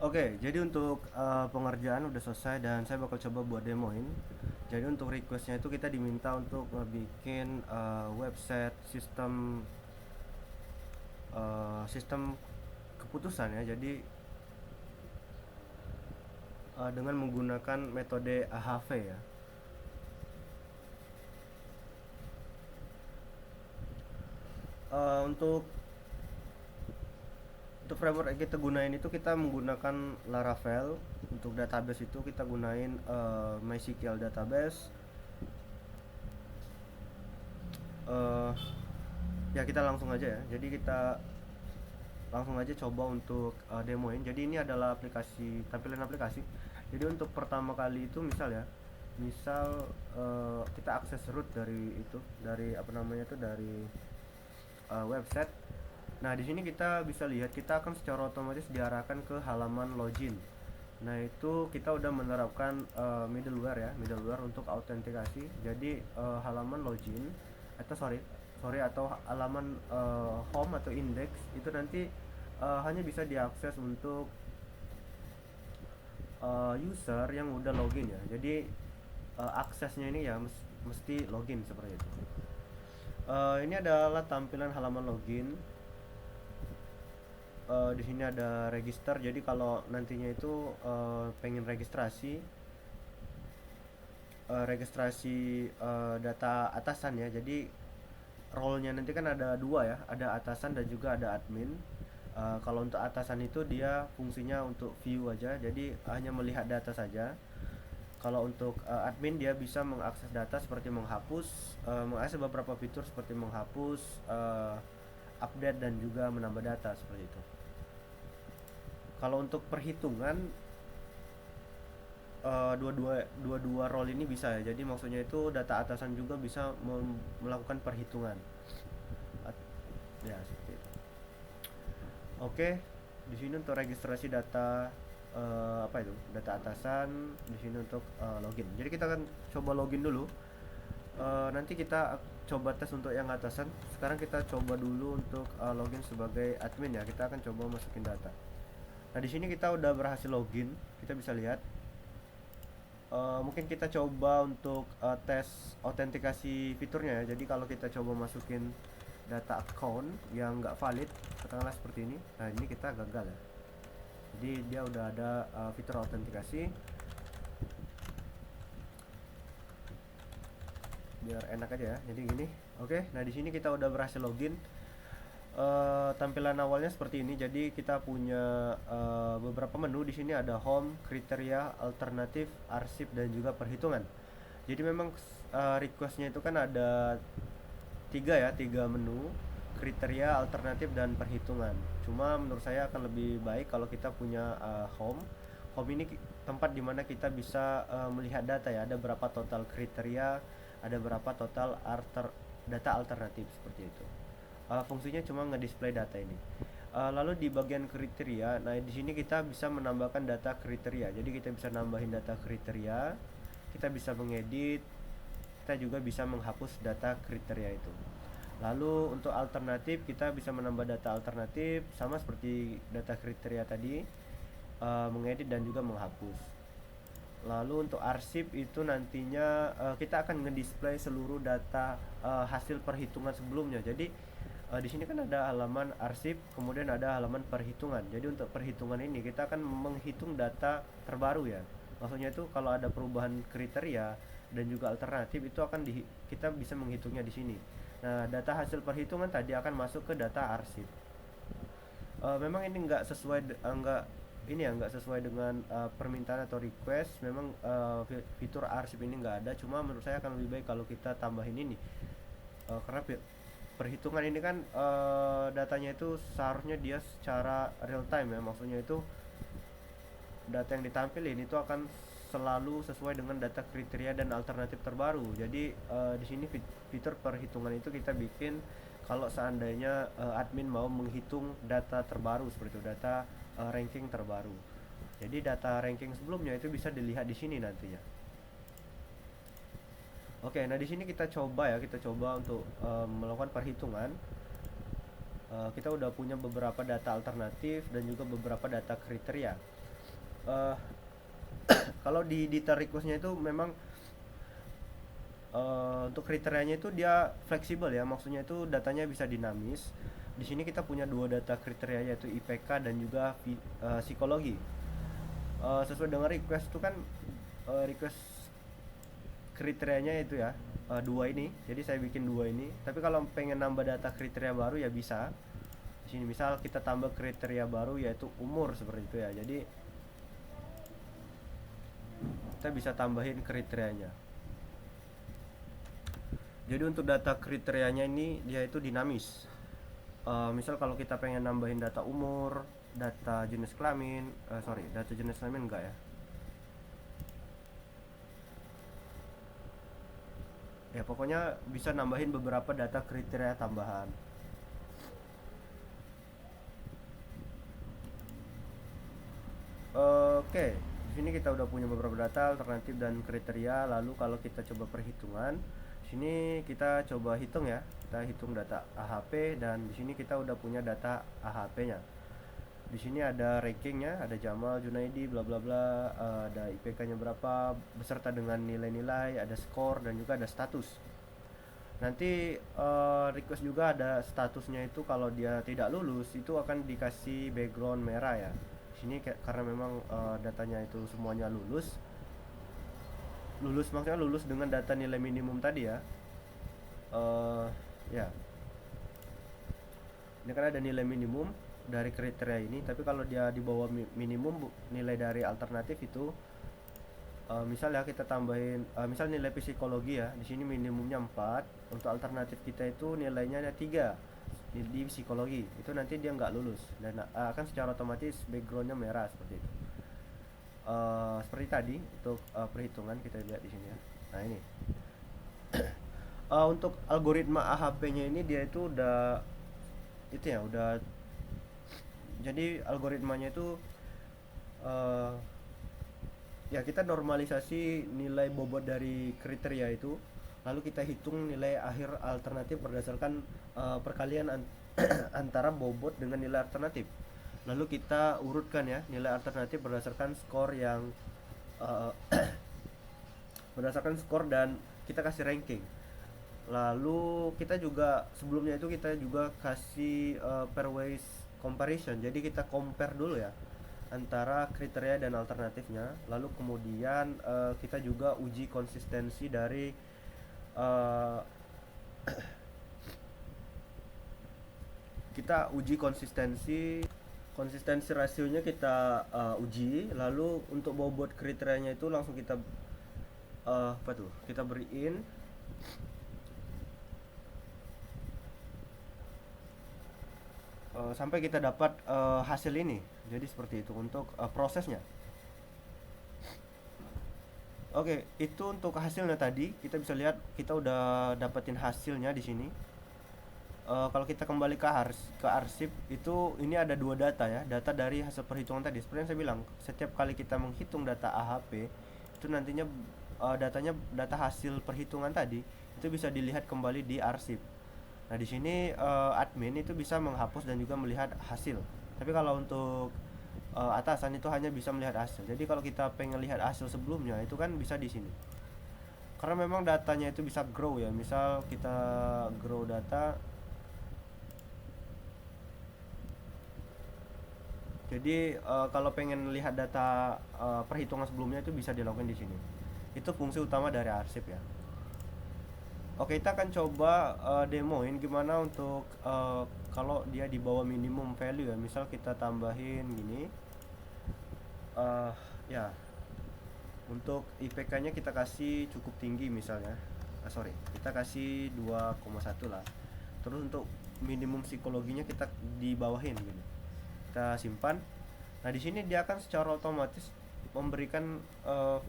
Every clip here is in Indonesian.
Oke, jadi untuk pengerjaan udah selesai dan saya bakal coba buat demoin. Jadi untuk requestnya itu kita diminta untuk ngebikin website sistem keputusan ya. Jadi dengan menggunakan metode AHV ya. Eh, untuk untuk framework yang kita gunain itu kita menggunakan Laravel. Untuk database itu kita gunain MySQL database. eh Ya kita langsung aja ya. Jadi kita langsung aja coba untuk demoin. Jadi ini adalah tampilan aplikasi. Jadi untuk pertama kali itu misal kita akses root dari apa namanya itu dari website. Nah di sini kita bisa lihat kita akan secara otomatis diarahkan ke halaman login. Nah itu kita udah menerapkan middleware untuk autentikasi. Jadi halaman login atau sorry atau halaman home atau index itu nanti hanya bisa diakses untuk user yang udah login ya. Jadi aksesnya ini ya mesti login seperti itu. Ini adalah tampilan halaman login. Di sini ada register. Jadi kalau nantinya itu pengen registrasi data atasan ya. Jadi role-nya nanti kan ada dua ya, ada atasan dan juga ada admin. Kalau untuk atasan itu dia fungsinya untuk view aja, jadi hanya melihat data saja. Kalau untuk admin dia bisa mengakses data seperti mengakses beberapa fitur seperti menghapus, update dan juga menambah data seperti itu. Kalau untuk perhitungan dua-dua role ini bisa ya. Jadi maksudnya itu data atasan juga bisa melakukan perhitungan. Ya seperti itu. Oke, di sini untuk registrasi data apa itu? Data atasan, di sini untuk login. Jadi kita akan coba login dulu. Nanti kita coba tes untuk yang atasan. Sekarang kita coba dulu untuk login sebagai admin ya. Kita akan coba masukin data. Nah, di sini kita udah berhasil login. Kita bisa lihat. Mungkin kita coba untuk tes autentikasi fiturnya ya. Jadi kalau kita coba masukin data account yang nggak valid, katakanlah seperti ini. Nah, ini kita gagal ya. Jadi dia udah ada fitur autentikasi. Biar enak aja ya. Jadi gini. Oke, nah di sini kita udah berhasil login. Tampilan awalnya seperti ini. Jadi kita punya beberapa menu. Di sini ada home, kriteria, alternatif, arsip dan juga perhitungan. Jadi memang requestnya itu kan ada tiga menu: kriteria, alternatif dan perhitungan. Cuma menurut saya akan lebih baik kalau kita punya home. Home ini tempat dimana kita bisa melihat data ya. Ada berapa total kriteria, ada berapa total data alternatif seperti itu. Fungsinya cuma nge-display data ini. Lalu di bagian kriteria, nah di sini kita bisa menambahkan data kriteria. Jadi kita bisa nambahin data kriteria, kita bisa mengedit, kita juga bisa menghapus data kriteria itu. Lalu untuk alternatif kita bisa menambah data alternatif sama seperti data kriteria tadi, mengedit dan juga menghapus. Lalu untuk arsip itu nantinya kita akan ngedisplay seluruh data hasil perhitungan sebelumnya. Jadi di sini kan ada halaman arsip, kemudian ada halaman perhitungan. Jadi untuk perhitungan ini kita akan menghitung data terbaru ya. Maksudnya itu kalau ada perubahan kriteria dan juga alternatif itu kita bisa menghitungnya di sini. Nah, data hasil perhitungan tadi akan masuk ke data arsip. Memang ini nggak sesuai dengan permintaan atau request. Memang fitur arsip ini nggak ada. Cuma menurut saya akan lebih baik kalau kita tambahin ini. Karena perhitungan ini kan datanya itu seharusnya dia secara real time ya. Maksudnya itu data yang ditampilin itu akan selalu sesuai dengan data kriteria dan alternatif terbaru. Jadi di sini fitur perhitungan itu kita bikin kalau seandainya admin mau menghitung data terbaru seperti itu, data ranking terbaru. Jadi data ranking sebelumnya itu bisa dilihat di sini nantinya. Oke, nah di sini kita coba untuk melakukan perhitungan. Kita udah punya beberapa data alternatif dan juga beberapa data kriteria. Eh, kalau di detail requestnya itu memang untuk kriterianya itu dia fleksibel ya, maksudnya itu datanya bisa dinamis. Di sini kita punya dua data kriteria yaitu IPK dan juga psikologi. Sesuai dengan request itu kan request kriterianya itu ya dua ini. Jadi saya bikin dua ini. Tapi kalau pengen nambah data kriteria baru ya bisa. Di sini misal kita tambah kriteria baru yaitu umur seperti itu ya. Jadi kita bisa tambahin kriterianya. Jadi untuk data kriterianya ini dia itu dinamis. Misal kalau kita pengen nambahin data umur, data jenis kelamin, data jenis kelamin enggak ya? Ya pokoknya bisa nambahin beberapa data kriteria tambahan. Oke, di sini kita udah punya beberapa data alternatif dan kriteria. Lalu kalau kita coba perhitungan, sini kita coba hitung ya. Kita hitung data AHP dan di sini kita udah punya data AHP-nya. Di sini ada rankingnya, ada Jamal, Junaidi, bla bla bla, ada IPK-nya berapa, beserta dengan nilai-nilai, ada skor dan juga ada status. Nanti request juga ada statusnya itu kalau dia tidak lulus itu akan dikasih background merah ya. Sini karena memang datanya itu semuanya lulus. Lulus maksudnya lulus dengan data nilai minimum tadi ya. Ya. Ini kan ada nilai minimum dari kriteria ini, tapi kalau dia di bawah minimum nilai dari alternatif itu misal ya kita tambahin misal nilai psikologi ya, di sini minimumnya 4, untuk alternatif kita itu nilainya ada 3 di psikologi, itu nanti dia nggak lulus dan akan secara otomatis backgroundnya merah seperti itu. Seperti tadi untuk perhitungan kita lihat di sini ya. Nah ini untuk algoritma AHP-nya ini dia itu udah itu ya udah, jadi algoritmanya itu uh, ya kita normalisasi nilai bobot dari kriteria itu, lalu kita hitung nilai akhir alternatif berdasarkan perkalian antara bobot dengan nilai alternatif, lalu kita urutkan ya nilai alternatif berdasarkan skor yang uh, berdasarkan skor dan kita kasih ranking. Lalu kita juga sebelumnya itu kita juga kasih pairwise comparison, jadi kita compare dulu ya antara kriteria dan alternatifnya, lalu kemudian kita juga uji konsistensi dari uh, kita uji konsistensi rasionya kita uji, lalu untuk bobot kriterianya itu langsung kita apa tuh kita beriin sampai kita dapat hasil ini. Jadi seperti itu untuk prosesnya. Oke, itu untuk hasilnya tadi. Kita bisa lihat kita udah dapetin hasilnya di sini. Kalau kita kembali ke arsip itu ini ada dua data ya, data dari hasil perhitungan tadi. Seperti yang saya bilang, setiap kali kita menghitung data AHP itu nantinya data hasil perhitungan tadi itu bisa dilihat kembali di arsip. Nah, di sini admin itu bisa menghapus dan juga melihat hasil. Tapi kalau untuk atasan itu hanya bisa melihat hasil. Jadi kalau kita pengen lihat hasil sebelumnya itu kan bisa di sini. Karena memang datanya itu bisa grow ya. Misal kita grow data. Jadi kalau pengen lihat data perhitungan sebelumnya itu bisa dilakukan di sini. Itu fungsi utama dari arsip ya. Oke, kita akan coba demoin gimana untuk kalau dia di bawah minimum value ya. Misal kita tambahin gini. Ya, untuk IPK-nya kita kasih cukup tinggi misalnya. Kita kasih 2,1 lah. Terus untuk minimum psikologinya kita dibawahin gini. Kita simpan. Nah, di sini dia akan secara otomatis memberikan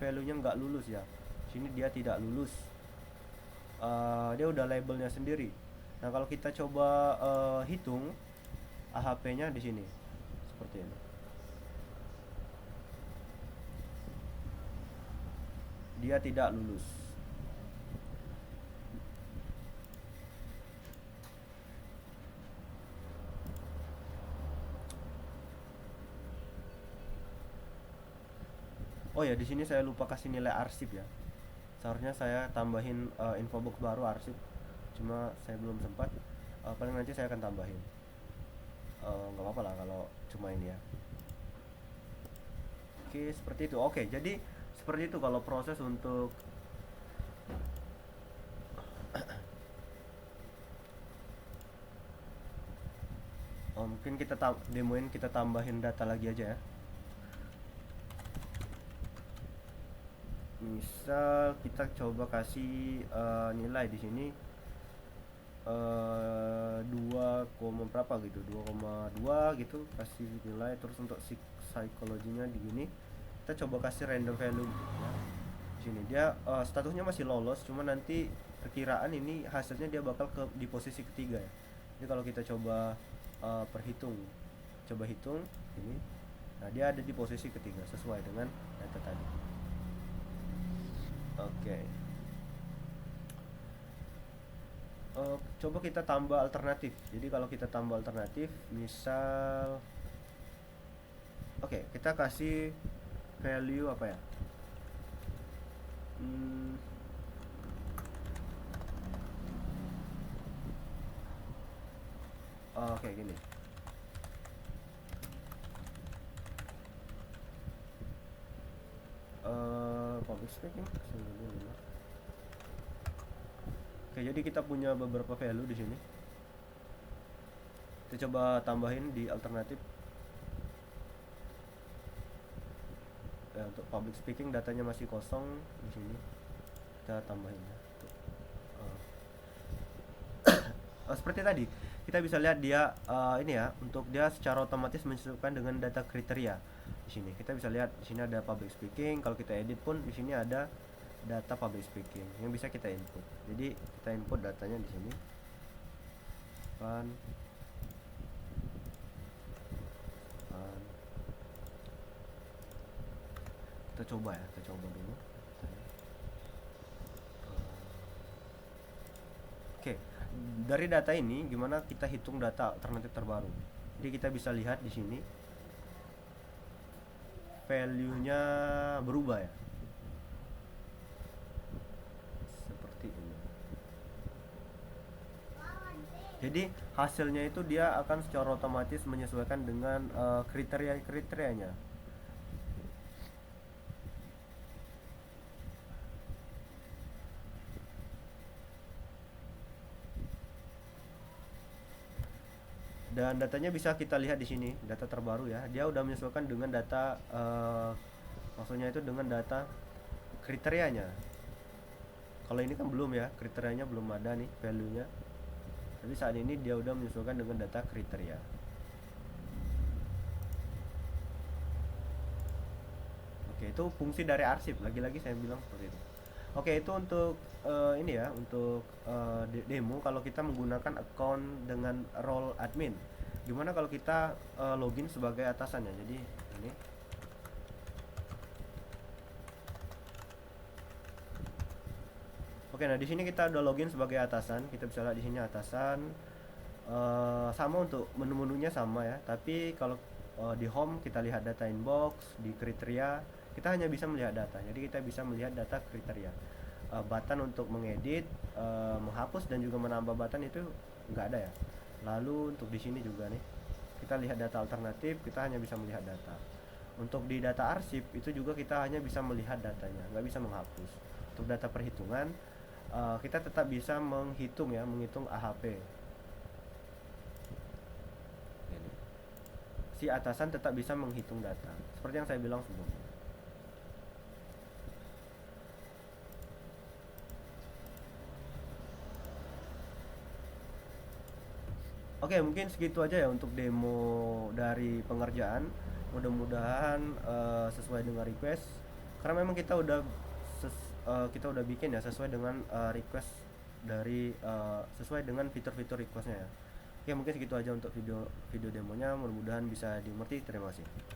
value-nya nggak lulus ya. Sini dia tidak lulus. Dia udah labelnya sendiri. Nah, kalau kita coba hitung AHP-nya di sini seperti ini. Dia tidak lulus. Oh ya, di sini saya lupa kasih nilai arsip ya. Seharusnya saya tambahin infobox baru arsip, cuma saya belum sempat. Paling nanti saya akan tambahin. Nggak apa-apa lah kalau cuma ini ya. Oke, seperti itu. Oke, jadi seperti itu kalau proses untuk mungkin kita demoin, kita tambahin data lagi aja ya. Misal kita coba kasih nilai di sini 2, berapa gitu, 2,2 gitu kasih nilai. Terus untuk psikologinya di gini kita coba kasih random value ya. Di sini dia statusnya masih lolos, cuma nanti perkiraan ini hasilnya dia bakal di posisi ketiga ya. Jadi kalau kita coba coba hitung ini, nah dia ada di posisi ketiga sesuai dengan data tadi. Oke. Coba kita tambah alternatif. Jadi kalau kita tambah alternatif, misal, oke, kita kasih value apa ya? Hmm, oke, gini. Public speaking. Oke, jadi kita punya beberapa value di sini. Kita coba tambahin di alternatif. Ya, untuk public speaking datanya masih kosong di sini. Kita tambahin ya. Seperti tadi, kita bisa lihat dia ini ya, untuk dia secara otomatis menyesuaikan dengan data kriteria. Di sini kita bisa lihat di sini ada public speaking. Kalau kita edit pun di sini ada data public speaking yang bisa kita input. Jadi kita input datanya di sini. Kan kita coba ya, kita coba dulu. Oke, dari data ini gimana kita hitung data alternatif terbaru. Jadi kita bisa lihat di sini value-nya berubah ya. Seperti ini. Jadi hasilnya itu dia akan secara otomatis menyesuaikan dengan kriteria-kriterianya. Dan datanya bisa kita lihat di sini, data terbaru ya. Dia udah menyesuaikan dengan data maksudnya itu dengan data kriterianya. Kalau ini kan belum ya, kriterianya belum ada nih value-nya. Tapi saat ini dia udah menyesuaikan dengan data kriteria. Oke, itu fungsi dari arsip. Lagi-lagi saya bilang seperti itu. Oke, itu untuk ini ya, untuk demo kalau kita menggunakan account dengan role admin. Gimana kalau kita login sebagai atasannya? Jadi ini. Oke, nah di sini kita udah login sebagai atasan. Kita bisa lihat di sini atasan. Sama untuk menu-menunya sama ya. Tapi kalau di home kita lihat data inbox, di kriteria kita hanya bisa melihat data. Jadi kita bisa melihat data kriteria. Button untuk mengedit, menghapus dan juga menambah button itu nggak ada ya. Lalu untuk di sini juga nih kita lihat data alternatif, kita hanya bisa melihat data. Untuk di data arsip itu juga kita hanya bisa melihat datanya, nggak bisa menghapus. Untuk data perhitungan kita tetap bisa menghitung ya, menghitung AHP. Si atasan tetap bisa menghitung data seperti yang saya bilang sebelumnya. Oke, mungkin segitu aja ya untuk demo dari pengerjaan. Mudah-mudahan sesuai dengan request. Karena memang kita udah bikin ya sesuai dengan request dari sesuai dengan fitur-fitur requestnya ya. Oke, mungkin segitu aja untuk video demonya. Mudah-mudahan bisa dimengerti. Terima kasih.